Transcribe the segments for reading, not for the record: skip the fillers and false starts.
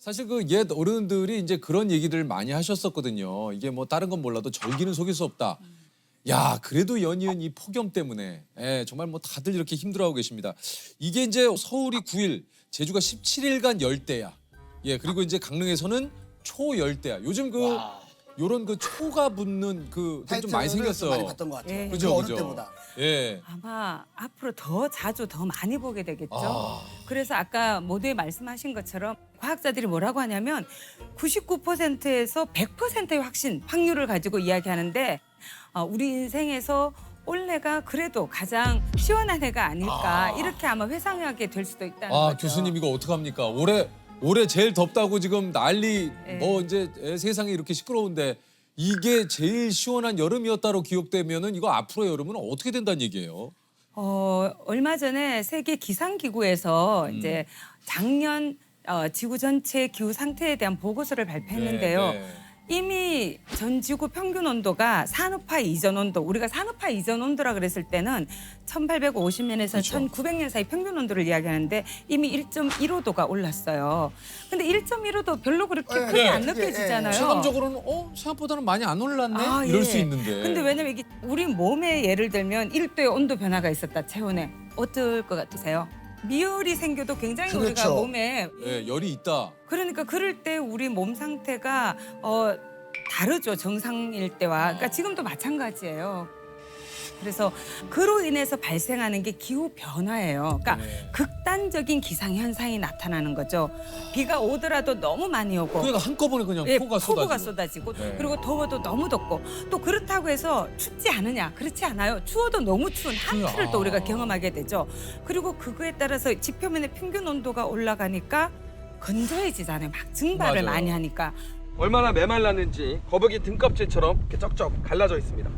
사실 그 옛 어른들이 이제 그런 얘기들 많이 하셨었거든요. 이게 뭐 다른 건 몰라도 절기는 속일 수 없다. 야, 그래도 연이은 이 폭염 때문에 정말 뭐 다들 이렇게 힘들어하고 계십니다. 이게 이제 서울이 9일, 제주가 17일간 열대야. 예, 그리고 이제 강릉에서는 초열대야. 요즘 그 요런 그 초가 붙는 그 좀 많이 생겼어요. 많이 봤던 것 같아요. 예. 그죠, 어느 그죠. 때보다. 예. 아마 앞으로 더 자주 더 많이 보게 되겠죠. 아. 그래서 아까 모두에 말씀하신 것처럼 과학자들이 뭐라고 하냐면 99%에서 100%의 확률을 가지고 이야기하는데 우리 인생에서 올해가 그래도 가장 시원한 해가 아닐까 이렇게 아마 회상하게 될 수도 있다는 거죠. 교수님 이거 어떡합니까? 올해 제일 덥다고 지금 난리 예. 뭐 이제 세상이 이렇게 시끄러운데 이게 제일 시원한 여름이었다로 기억되면은 이거 앞으로 여름은 어떻게 된다는 얘기예요? 얼마 전에 세계 기상기구에서 이제 작년 지구 전체 기후 상태에 대한 보고서를 발표했는데요. 네. 이미 전 지구 평균 온도가 산업화 이전 온도, 우리가 산업화 이전 온도라 그랬을 때는 1850년에서 그렇죠. 1900년 사이 평균 온도를 이야기하는데 이미 1.15도가 올랐어요. 근데 1.15도 별로 그렇게 크게 네. 안 느껴지잖아요. 체감적으로는 생각보다는 많이 안 올랐네 아, 이럴 예. 수 있는데. 근데 왜냐면 이게 우리 몸에 예를 들면 1도의 온도 변화가 있었다, 체온에. 어떨 것 같으세요? 미열이 생겨도 굉장히 우리가 그렇죠. 몸에 예, 열이 있다. 그러니까 그럴 때 우리 몸 상태가 다르죠, 정상일 때와. 그러니까 지금도 마찬가지예요. 그래서 그로 인해서 발생하는 게 기후 변화예요. 그러니까 네. 극단적인 기상 현상이 나타나는 거죠. 비가 오더라도 너무 많이 오고 그러니까 한꺼번에 그냥 예, 폭우가 폭우가 쏟아지고. 쏟아지고 네. 그리고 더워도 너무 덥고 또 그렇다고 해서 춥지 않으냐? 그렇지 않아요. 추워도 너무 추운 한파를 또 우리가 경험하게 되죠. 그리고 그거에 따라서 지표면의 평균 온도가 올라가니까 건조해지잖아요. 막 증발을 맞아요. 많이 하니까. 얼마나 메말랐는지 거북이 등껍질처럼 이렇게 쩍쩍 갈라져 있습니다.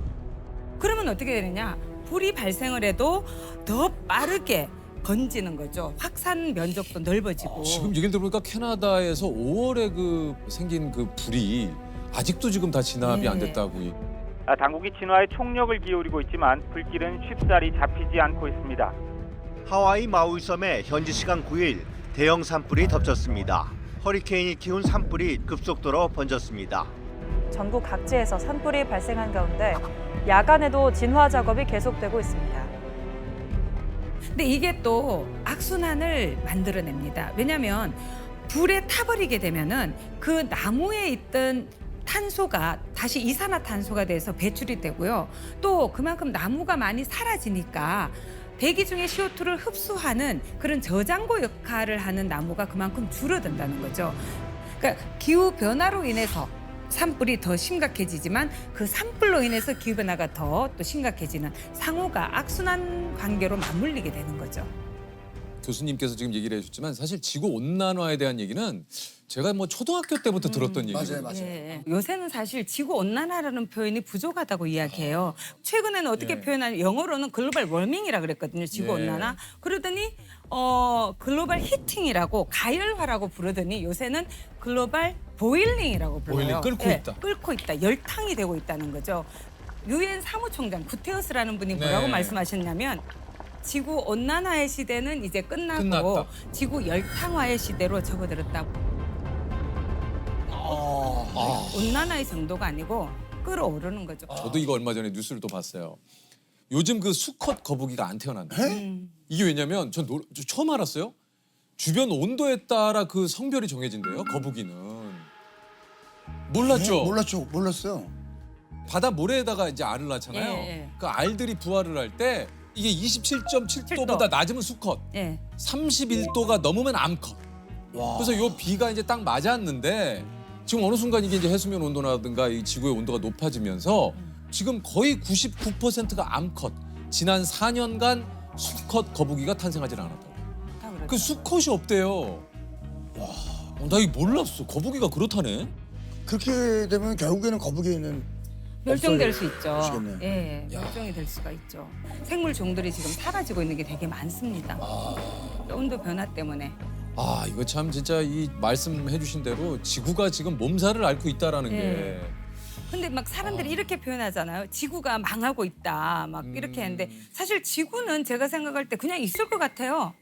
그러면 어떻게 되느냐? 불이 발생을 해도 더 빠르게 번지는 거죠. 확산 면적도 넓어지고. 지금 얘기를 들어보니까 캐나다에서 5월에 그 생긴 그 불이 아직도 지금 다 진압이 안 네. 됐다고. 당국이 진화에 총력을 기울이고 있지만 불길은 쉽사리 잡히지 않고 있습니다. 하와이 마우이 섬에 현지 시간 9일 대형 산불이 덮쳤습니다. 허리케인이 키운 산불이 급속도로 번졌습니다. 전국 각지에서 산불이 발생한 가운데 야간에도 진화 작업이 계속되고 있습니다. 근데 이게 또 악순환을 만들어냅니다. 왜냐하면 불에 타버리게 되면은 그 나무에 있던 탄소가 다시 이산화탄소가 돼서 배출이 되고요. 또 그만큼 나무가 많이 사라지니까 대기 중에 CO2를 흡수하는 그런 저장고 역할을 하는 나무가 그만큼 줄어든다는 거죠. 그러니까 기후 변화로 인해서 산불이 더 심각해지지만 그 산불로 인해서 기후 변화가 더 또 심각해지는 상호가 악순환 관계로 맞물리게 되는 거죠. 교수님께서 지금 얘기를 해주셨지만 사실 지구 온난화에 대한 얘기는 제가 뭐 초등학교 때부터 들었던 얘기예요. 맞아요. 예. 요새는 사실 지구 온난화라는 표현이 부족하다고 이야기해요. 최근에는 어떻게 예. 표현하냐? 영어로는 글로벌 워밍이라 그랬거든요. 지구 예. 온난화. 그러더니 글로벌 히팅이라고 가열화라고 부르더니 요새는 글로벌 보일링이라고 불러요. 보일링, 끓고 있다. 끓고 있다. 열탕이 되고 있다는 거죠. 유엔 사무총장 구테우스라는 분이 뭐라고 네. 말씀하셨냐면 지구 온난화의 시대는 이제 끝났다. 지구 열탕화의 시대로 접어들었다고. 온난화의 정도가 아니고 끓어오르는 거죠. 저도 이거 얼마 전에 뉴스를 또 봤어요. 요즘 그 수컷 거북이가 안 태어난다. 이게 왜냐면 저 처음 알았어요. 주변 온도에 따라 그 성별이 정해진대요. 거북이는. 몰랐죠? 몰랐어요. 바다 모래에다가 이제 알을 낳잖아요. 예. 그 알들이 부화를 할 때 이게 27.7도보다 낮으면 수컷, 예. 31도가 넘으면 암컷. 그래서 요 비가 이제 딱 맞았는데 지금 어느 순간 이게 이제 해수면 온도라든가 이 지구의 온도가 높아지면서 지금 거의 99%가 암컷. 지난 4년간 수컷 거북이가 탄생하지 않았다고. 다 그렇죠. 그 수컷이 없대요. 나 이거 몰랐어. 거북이가 그렇다네. 그렇게 되면 결국에는 거북이는 멸종될 수 있죠. 없어지겠네요. 예, 멸종이 될 수가 있죠. 생물 종들이 지금 사라지고 있는 게 되게 많습니다. 온도 변화 때문에. 이거 참 진짜 이 말씀해 주신 대로 지구가 지금 몸살을 앓고 있다라는 예. 게. 근데 막 사람들이 이렇게 표현하잖아요. 지구가 망하고 있다. 막 이렇게 하는데 사실 지구는 제가 생각할 때 그냥 있을 것 같아요.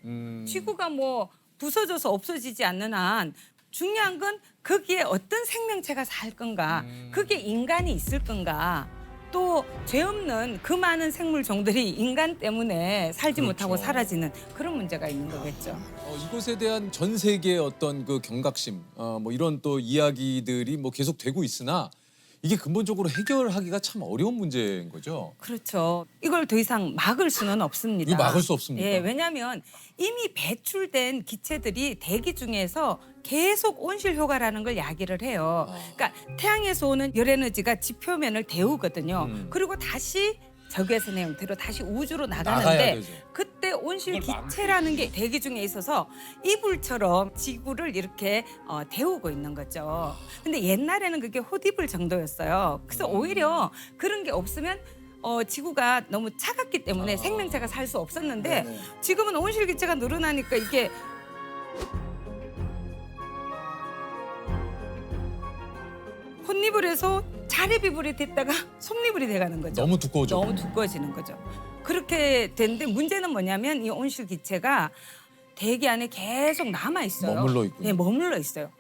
지구가 뭐 부서져서 없어지지 않는 한 중요한 건 거기에 어떤 생명체가 살 건가, 그게 인간이 있을 건가, 또 죄 없는 그 많은 생물 종들이 인간 때문에 살지 그렇죠. 못하고 사라지는 그런 문제가 있는 거겠죠. 이것에 대한 전 세계의 어떤 그 경각심, 뭐 이런 또 이야기들이 뭐 계속 되고 있으나 이게 근본적으로 해결하기가 참 어려운 문제인 거죠. 그렇죠. 이걸 더 이상 막을 수는 없습니다. 이거 막을 수 없습니까? 예, 왜냐하면 이미 배출된 기체들이 대기 중에서 계속 온실 효과라는 걸 야기를 해요. 그러니까 태양에서 오는 열 에너지가 지표면을 데우거든요. 그리고 다시 적외선의 형태로 다시 우주로 나가야 나가는데 되죠. 그때 온실 기체라는 게 대기 중에 있어서 이불처럼 지구를 이렇게 데우고 있는 거죠. 근데 옛날에는 그게 헛이불 정도였어요. 그래서 오히려 그런 게 없으면 지구가 너무 차갑기 때문에 생명체가 살 수 없었는데 네네. 지금은 온실 기체가 늘어나니까 이게 헛이불에서 자립이불이 됐다가 솜이불이 돼가는 거죠. 너무 두꺼워져. 너무 두꺼워지는 거죠. 그렇게 되는데 문제는 뭐냐면 이 온실 기체가 대기 안에 계속 남아 있어요. 머물러 있군요. 네, 머물러 있어요.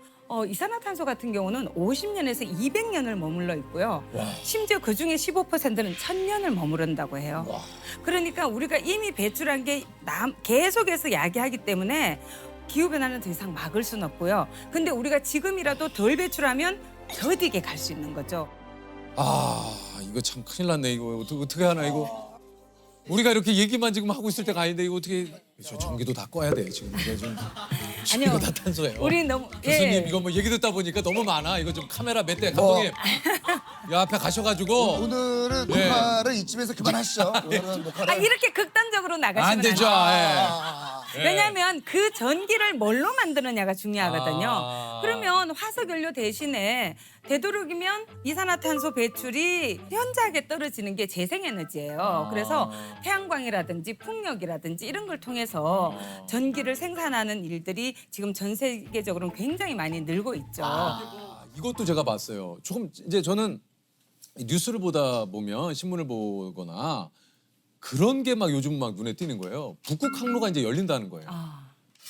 이산화탄소 같은 경우는 50년에서 200년을 머물러 있고요. 와. 심지어 그 중에 15%는 1000년을 머무른다고 해요. 와. 그러니까 우리가 이미 배출한 게 계속해서 야기하기 때문에 기후 변화는 더 이상 막을 수는 없고요. 근데 우리가 지금이라도 덜 배출하면 더디게 갈 수 있는 거죠. 이거 참 큰일 났네. 이거 어떻게 하나 이거. 우리가 이렇게 얘기만 지금 하고 있을 때가 아닌데 이거 어떻게 저 전기도 다 꺼야 돼 지금 이거 좀 아니요. 이거 다 탄소예요. 우리 너무 교수님 이거 뭐 얘기 듣다 보니까 너무 많아. 이거 좀 카메라 몇 대 감독님 이 앞에 가셔가지고 오늘은 예. 녹화를 이쯤에서 그만하시죠. 오늘은 녹화를 이렇게 극단적으로 나가시면 안 되죠. 돼요. 예. 왜냐하면 그 전기를 뭘로 만드느냐가 중요하거든요. 아. 그러면 화석연료 대신에 되도록이면 이산화탄소 배출이 현저하게 떨어지는 게 재생에너지예요. 그래서 태양광이라든지 풍력이라든지 이런 걸 통해서 전기를 생산하는 일들이 지금 전 세계적으로 굉장히 많이 늘고 있죠. 이것도 제가 봤어요. 조금 이제 저는 뉴스를 보다 보면 신문을 보거나 그런 게 막 요즘 막 눈에 띄는 거예요. 북극 항로가 이제 열린다는 거예요.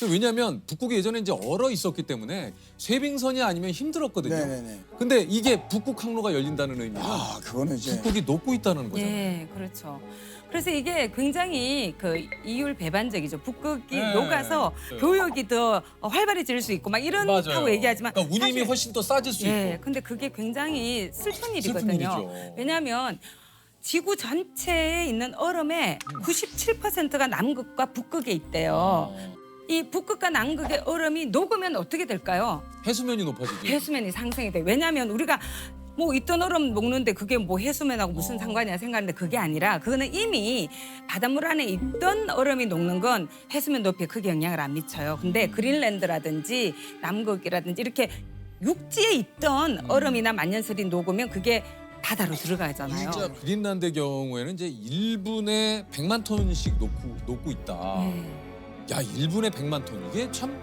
왜냐하면 북극이 예전에 이제 얼어 있었기 때문에 쇠빙선이 아니면 힘들었거든요. 네네네. 근데 이게 북극 항로가 열린다는 의미는 그거는 이제 북극이 녹고 있다는 거잖아요. 예, 그렇죠. 그래서 이게 굉장히 그 이율 배반적이죠. 북극이 네. 녹아서 네. 교역이 더 활발해질 수 있고 막 이런다고 얘기하지만 그러니까 운임이 사실- 훨씬 더 싸질 수 예, 있고. 근데 그게 굉장히 슬픈 슬픈 일이거든요. 일이죠. 왜냐하면 지구 전체에 있는 얼음의 97%가 남극과 북극에 있대요. 이 북극과 남극의 얼음이 녹으면 어떻게 될까요? 해수면이 높아지지. 해수면이 상승이 돼. 왜냐하면 우리가 뭐 있던 얼음 녹는데 그게 뭐 해수면하고 무슨 상관이야 생각하는데 그게 아니라 그거는 이미 바닷물 안에 있던 얼음이 녹는 건 해수면 높이에 크게 영향을 안 미쳐요. 근데 그린랜드라든지 남극이라든지 이렇게 육지에 있던 얼음이나 만년설이 녹으면 그게 바다로 들어가잖아요. 진짜 그린란드의 경우에는 이제 1분에 100만 톤씩 녹고 있다. 야, 1분에 100만 톤. 이게 참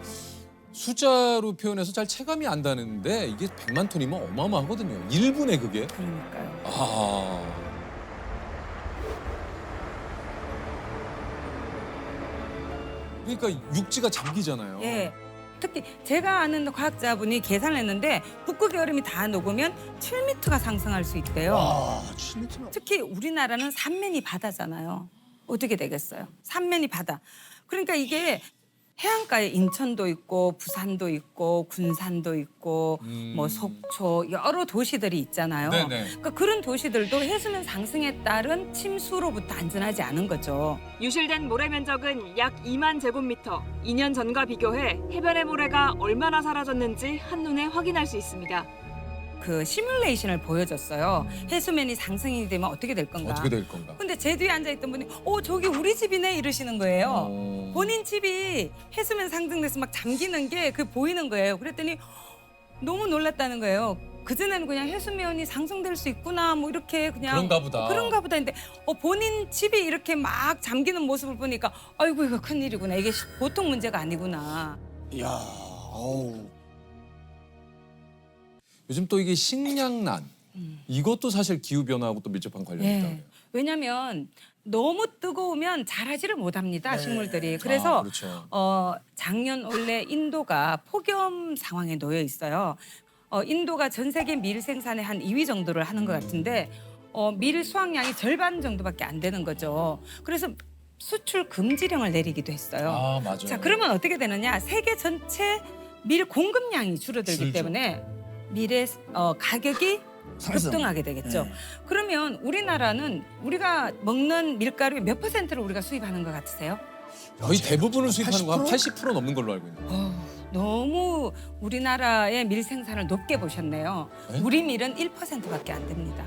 숫자로 표현해서 잘 체감이 안 되는데 이게 100만 톤이면 어마어마하거든요. 1분에 그게. 그러니까요. 그러니까 육지가 잠기잖아요. 예. 특히 제가 아는 과학자분이 계산을 했는데 북극의 얼음이 다 녹으면 7m가 상승할 수 있대요. 와, 7m면 특히 우리나라는 삼면이 바다잖아요. 어떻게 되겠어요? 삼면이 바다. 그러니까 이게 해안가에 인천도 있고 부산도 있고 군산도 있고 뭐 속초 여러 도시들이 있잖아요. 네네. 그러니까 그런 도시들도 해수면 상승에 따른 침수로부터 안전하지 않은 거죠. 유실된 모래 면적은 약 2만 제곱미터. 2년 전과 비교해 해변의 모래가 얼마나 사라졌는지 한눈에 확인할 수 있습니다. 그 시뮬레이션을 보여줬어요. 해수면이 상승이 되면 어떻게 될 건가. 어떻게 될 건가? 근데 제 뒤에 앉아있던 분이 저기 우리 집이네 이러시는 거예요. 본인 집이 해수면 상승돼서 막 잠기는 게 그 보이는 거예요. 그랬더니 너무 놀랐다는 거예요. 그전에는 그냥 해수면이 상승될 수 있구나 뭐 이렇게 그냥 그런가 보다 했는데 본인 집이 이렇게 막 잠기는 모습을 보니까 아이고 이거 큰일이구나. 이게 보통 문제가 아니구나. 이야, 어우. 요즘 또 이게 식량난 이것도 사실 기후 변화하고 또 밀접한 관련이 있다. 예. 왜냐하면 너무 뜨거우면 자라지를 못합니다, 네. 식물들이. 그래서 그렇죠. 작년 원래 인도가 폭염 상황에 놓여 있어요. 인도가 전 세계 밀 생산의 한 2위 정도를 하는 것 같은데 밀 수확량이 절반 정도밖에 안 되는 거죠. 그래서 수출 금지령을 내리기도 했어요. 아, 맞아요. 자, 그러면 어떻게 되느냐? 세계 전체 밀 공급량이 줄어들기 줄죠. 때문에 밀의 가격이 상승. 급등하게 되겠죠. 네. 그러면 우리나라는 우리가 먹는 밀가루의 몇 퍼센트를 우리가 수입하는 것 같으세요? 거의 대부분을 수입하는 거 한 80% 넘는 걸로 알고 있는데. 너무 우리나라의 밀 생산을 높게 보셨네요. 네? 우리 밀은 1%밖에 안 됩니다.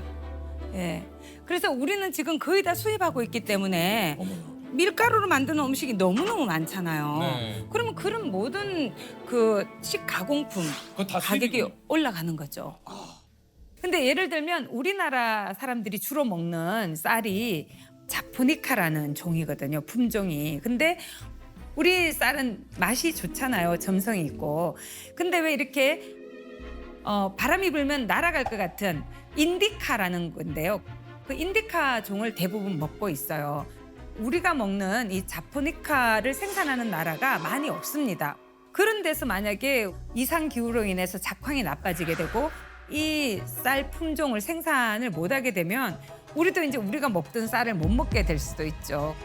예. 그래서 우리는 지금 거의 다 수입하고 있기 때문에 어머나. 밀가루로 만드는 음식이 너무너무 많잖아요. 네. 그러면 그런 모든 그 식가공품 그거 다 가격이 수입이군요. 올라가는 거죠. 근데 예를 들면 우리나라 사람들이 주로 먹는 쌀이 자포니카라는 종이거든요. 품종이. 근데 우리 쌀은 맛이 좋잖아요. 점성이 있고. 근데 왜 이렇게 바람이 불면 날아갈 것 같은 인디카라는 건데요. 그 인디카 종을 대부분 먹고 있어요. 우리가 먹는 이 자포니카를 생산하는 나라가 많이 없습니다. 그런 데서 만약에 이상 기후로 인해서 작황이 나빠지게 되고 이 쌀 품종을 생산을 못하게 되면 우리도 이제 우리가 먹던 쌀을 못 먹게 될 수도 있죠.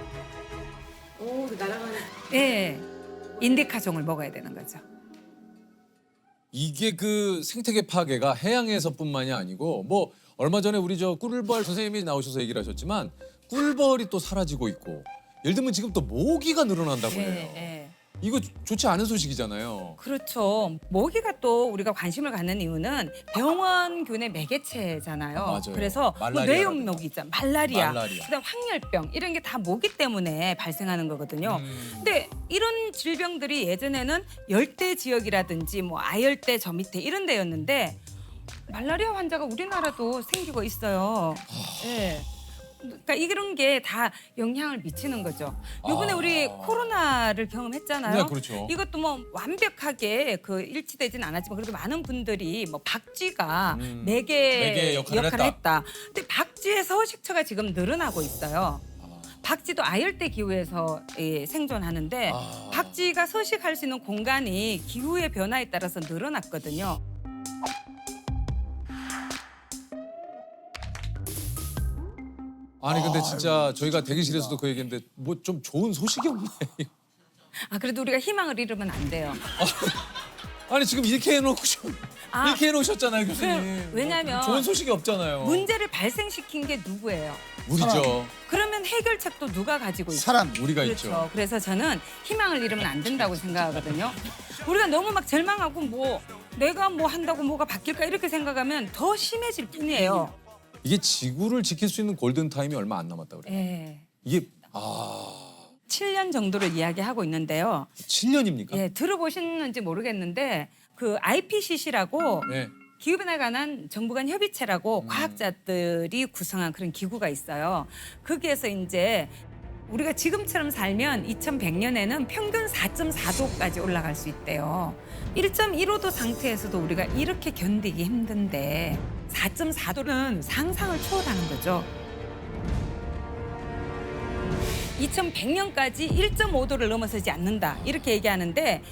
네, 인디카 종을 먹어야 되는 거죠. 이게 그 생태계 파괴가 해양에서뿐만이 아니고 뭐 얼마 전에 우리 저 꿀벌 선생님이 나오셔서 얘기를 하셨지만 꿀벌이 또 사라지고 있고 예를 들면 지금 또 모기가 늘어난다고 해요. 네. 이거 좋지 않은 소식이잖아요. 그렇죠. 모기가 또 우리가 관심을 갖는 이유는 병원균의 매개체잖아요. 맞아요. 그래서 뭐 말라리아라든가. 뇌염모기 있잖아요. 말라리아, 말라리아. 그다음 황열병 이런 게 다 모기 때문에 발생하는 거거든요. 근데 이런 질병들이 예전에는 열대 지역이라든지 뭐 아열대 저 밑에 이런 데였는데 말라리아 환자가 우리나라도 생기고 있어요. 네. 그러니까 이런 게 다 영향을 미치는 거죠. 이번에 우리 코로나를 경험했잖아요. 네, 그렇죠. 이것도 뭐 완벽하게 그 일치되진 않았지만 그래도 많은 분들이 뭐 박쥐가 매개 매개 역할을 했다. 근데 박쥐의 서식처가 지금 늘어나고 있어요. 박쥐도 아열대 기후에서 생존하는데 박쥐가 서식할 수 있는 공간이 기후의 변화에 따라서 늘어났거든요. 아니 근데 진짜 저희가 대기실에서도 그 얘기했는데 뭐 좀 좋은 소식이 없네. 그래도 우리가 희망을 잃으면 안 돼요. 아니 지금 이렇게 해놓고 아, 이렇게 해놓으셨잖아요 교수님. 왜냐면 좋은 소식이 없잖아요. 문제를 발생시킨 게 누구예요? 우리죠. 그러면 해결책도 누가 가지고 있어요? 사람. 우리가 그렇죠. 있죠. 그래서 저는 희망을 잃으면 안 된다고 생각하거든요. 우리가 너무 막 절망하고 뭐 내가 뭐 한다고 뭐가 바뀔까 이렇게 생각하면 더 심해질 뿐이에요. 이게 지구를 지킬 수 있는 골든 타임이 얼마 안 남았다 그래요. 예. 이게 7년 정도를 이야기하고 있는데요. 7년입니까? 예, 들어보셨는지 모르겠는데 그 IPCC라고 네. 기후변화에 관한 정부 간 협의체라고 과학자들이 구성한 그런 기구가 있어요. 거기에서 이제 우리가 지금처럼 살면 2100년에는 평균 4.4도까지 올라갈 수 있대요. 1.15도 상태에서도 우리가 이렇게 견디기 힘든데 4.4도는 상상을 초월하는 거죠. 2100년까지 1.5도를 넘어서지 않는다 이렇게 얘기하는데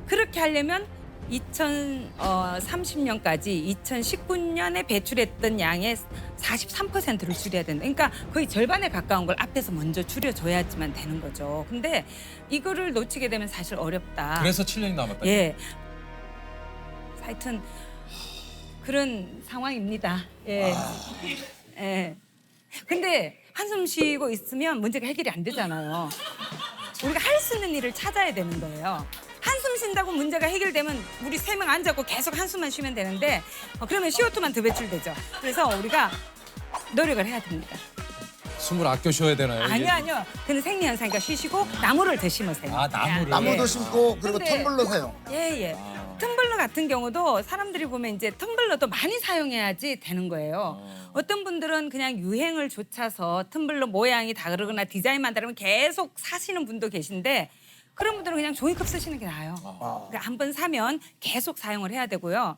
그렇게 하려면 2030년까지 2019년에 배출했던 양의 43%를 줄여야 된다. 그러니까 거의 절반에 가까운 걸 앞에서 먼저 줄여줘야지만 되는 거죠. 근데 이거를 놓치게 되면 사실 어렵다. 그래서 7년이 남았다. 예. 하여튼 그런 상황입니다. 예. 예. 근데 한숨 쉬고 있으면 문제가 해결이 안 되잖아요. 우리가 할 수 있는 일을 찾아야 되는 거예요. 한숨 쉰다고 문제가 해결되면 우리 3명 앉아고 계속 한숨만 쉬면 되는데 그러면 CO2만 더 배출되죠. 그래서 우리가 노력을 해야 됩니다. 숨을 아껴 쉬어야 되나요? 이게? 아니요. 그는 생리현상이니까 쉬시고 나무를 더 심으세요. 나무를. 나무도 예. 심고 그리고 근데- 텀블러 사용. 예. 텀블러 같은 경우도 사람들이 보면 이제 텀블러도 많이 사용해야지 되는 거예요. 어떤 분들은 그냥 유행을 좇아서 텀블러 모양이 다르거나 디자인만 다르면 계속 사시는 분도 계신데 그런 분들은 그냥 종이컵 쓰시는 게 나아요. 그러니까 한번 사면 계속 사용을 해야 되고요.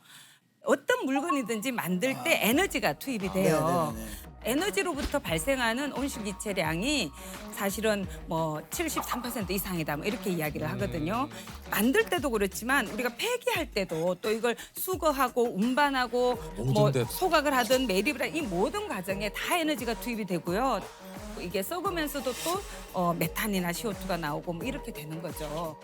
어떤 물건이든지 만들 때 에너지가 투입이 돼요. 네네네. 에너지로부터 발생하는 온실기체량이 사실은 뭐 73% 이상이다 뭐 이렇게 이야기를 하거든요. 만들 때도 그렇지만 우리가 폐기할 때도 또 이걸 수거하고 운반하고 뭐 모든 데. 소각을 하든 매립을 하든 이 모든 과정에 다 에너지가 투입이 되고요. 이게 썩으면서도 또 메탄이나 CO2가 나오고 뭐 이렇게 되는 거죠.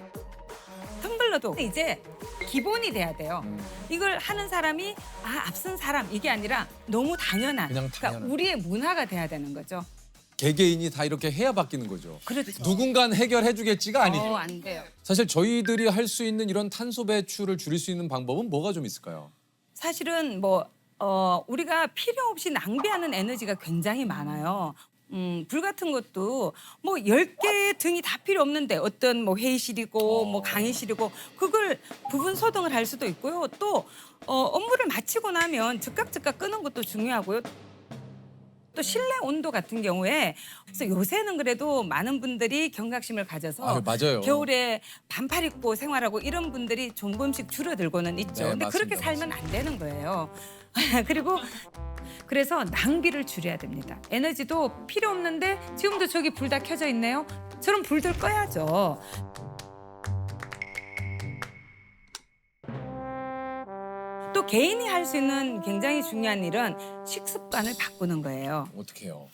텀블러도 이제 기본이 돼야 돼요. 이걸 하는 사람이 앞선 사람 이게 아니라 너무 당연한. 그냥 당연한. 그러니까 우리의 문화가 돼야 되는 거죠. 개개인이 다 이렇게 해야 바뀌는 거죠. 그렇죠. 누군가는 해결해주겠지가 아니죠. 안 돼요. 사실 저희들이 할 수 있는 이런 탄소 배출을 줄일 수 있는 방법은 뭐가 좀 있을까요? 사실은 뭐 우리가 필요 없이 낭비하는 에너지가 굉장히 많아요. 불 같은 것도 뭐 10개 등이 다 필요 없는데 어떤 뭐 회의실이고 뭐 강의실이고 그걸 부분 소등을 할 수도 있고요. 또 업무를 마치고 나면 즉각 끄는 것도 중요하고요. 또 실내 온도 같은 경우에 그래서 요새는 그래도 많은 분들이 경각심을 가져서 맞아요. 겨울에 반팔 입고 생활하고 이런 분들이 조금씩 줄어들고는 있죠. 네, 근데 그렇게 맞습니다, 살면 안 되는 거예요. 그리고 그래서 낭비를 줄여야 됩니다. 에너지도 필요 없는데 지금도 저기 불 다 켜져 있네요. 저런 불들 꺼야죠. 또 개인이 할 수 있는 굉장히 중요한 일은 식습관을 바꾸는 거예요. 어떻게 해요?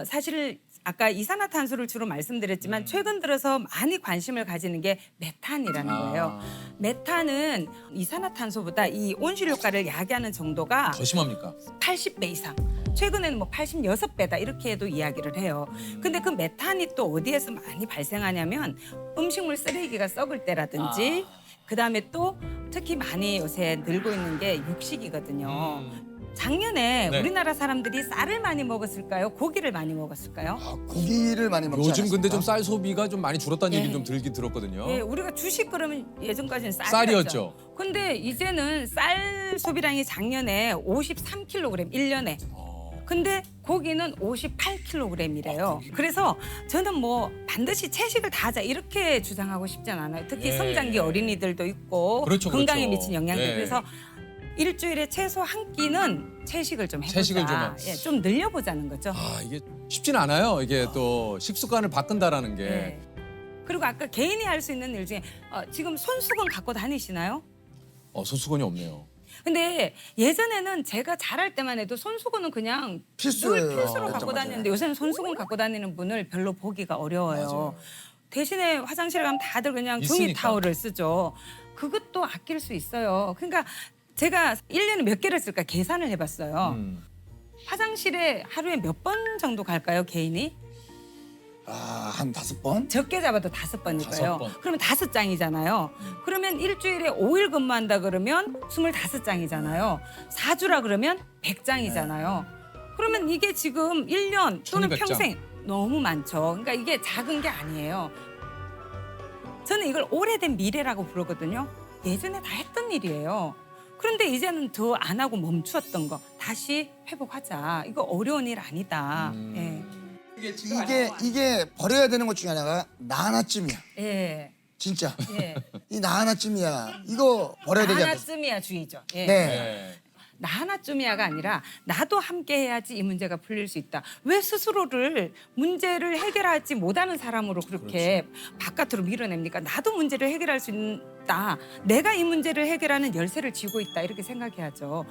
사실 아까 이산화탄소를 주로 말씀드렸지만 최근 들어서 많이 관심을 가지는 게 메탄이라는 거예요. 메탄은 이산화탄소보다 이 온실 효과를 야기하는 정도가 더 심합니까? 80배 이상. 최근에는 뭐 86배다 이렇게도 이야기를 해요. 근데 그 메탄이 또 어디에서 많이 발생하냐면 음식물 쓰레기가 썩을 때라든지 그다음에 또 특히 많이 요새 늘고 있는 게 육식이거든요. 작년에 네. 우리나라 사람들이 쌀을 많이 먹었을까요? 고기를 많이 먹었을까요? 고기를 많이 먹지 요즘 근데 좀 않았습니까? 쌀 소비가 좀 많이 줄었다는 예. 얘기 좀 들긴 들었거든요. 예, 우리가 주식 그러면 예전까지는 쌀이었죠. 근데 이제는 쌀 소비량이 작년에 53kg 1년에. 근데 고기는 58kg이래요. 그래서 저는 뭐 반드시 채식을 다 하자 이렇게 주장하고 싶진 않아요. 특히 예. 성장기 어린이들도 있고 그렇죠, 건강에 그렇죠. 미친 영향들. 예. 그래서 일주일에 최소 한 끼는 채식을 좀 해보자. 채식을 좀 예, 좀 늘려보자는 거죠. 이게 쉽진 않아요. 이게 또 식습관을 바꾼다라는 게. 예. 그리고 아까 개인이 할 수 있는 일 중에 지금 손수건 갖고 다니시나요? 소수건이 없네요. 근데 예전에는 제가 자랄 때만 해도 손수건은 그냥 필수예요. 늘 필수로 맞아, 갖고 맞아. 다니는데 요새는 손수건 갖고 다니는 분을 별로 보기가 어려워요. 맞아요. 대신에 화장실에 가면 다들 그냥 종이 있으니까. 타월을 쓰죠. 그것도 아낄 수 있어요. 그러니까 제가 1년에 몇 개를 쓸까 계산을 해봤어요. 화장실에 하루에 몇 번 정도 갈까요, 개인이? 한 5번? 적게 잡아도 5번일 거예요. 5번. 그러면 5장이잖아요. 그러면 일주일에 5일 근무한다 그러면 25장이잖아요. 4주라 그러면 100장이잖아요. 그러면 이게 지금 1년 또는 1200 장. 평생 너무 많죠. 그러니까 이게 작은 게 아니에요. 저는 이걸 오래된 미래라고 부르거든요. 예전에 다 했던 일이에요. 그런데 이제는 더 안 하고 멈추었던 거 다시 회복하자. 이거 어려운 일 아니다. 예. 이게 버려야 되는 것 중에 하나가 나 하나쯤이야. 예. 진짜. 예. 이 나 하나쯤이야. 이거 버려야 되지 않겠어? 하나쯤이야 주의죠. 예. 네. 나 하나쯤이야가 아니라 나도 함께 해야지 이 문제가 풀릴 수 있다. 왜 스스로를 문제를 해결하지 못하는 사람으로 그렇게 바깥으로 밀어냅니까? 나도 문제를 해결할 수 있다. 내가 이 문제를 해결하는 열쇠를 쥐고 있다. 이렇게 생각해야죠.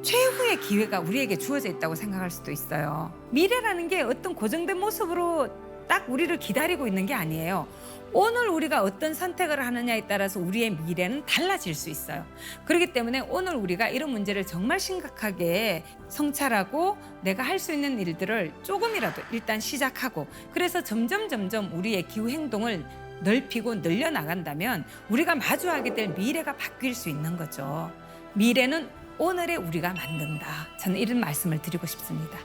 최후의 기회가 우리에게 주어져 있다고 생각할 수도 있어요. 미래라는 게 어떤 고정된 모습으로 딱 우리를 기다리고 있는 게 아니에요. 오늘 우리가 어떤 선택을 하느냐에 따라서 우리의 미래는 달라질 수 있어요. 그렇기 때문에 오늘 우리가 이런 문제를 정말 심각하게 성찰하고 내가 할 수 있는 일들을 조금이라도 일단 시작하고 그래서 점점 우리의 기후 행동을 넓히고 늘려나간다면 우리가 마주하게 될 미래가 바뀔 수 있는 거죠. 미래는 오늘의 우리가 만든다. 저는 이런 말씀을 드리고 싶습니다.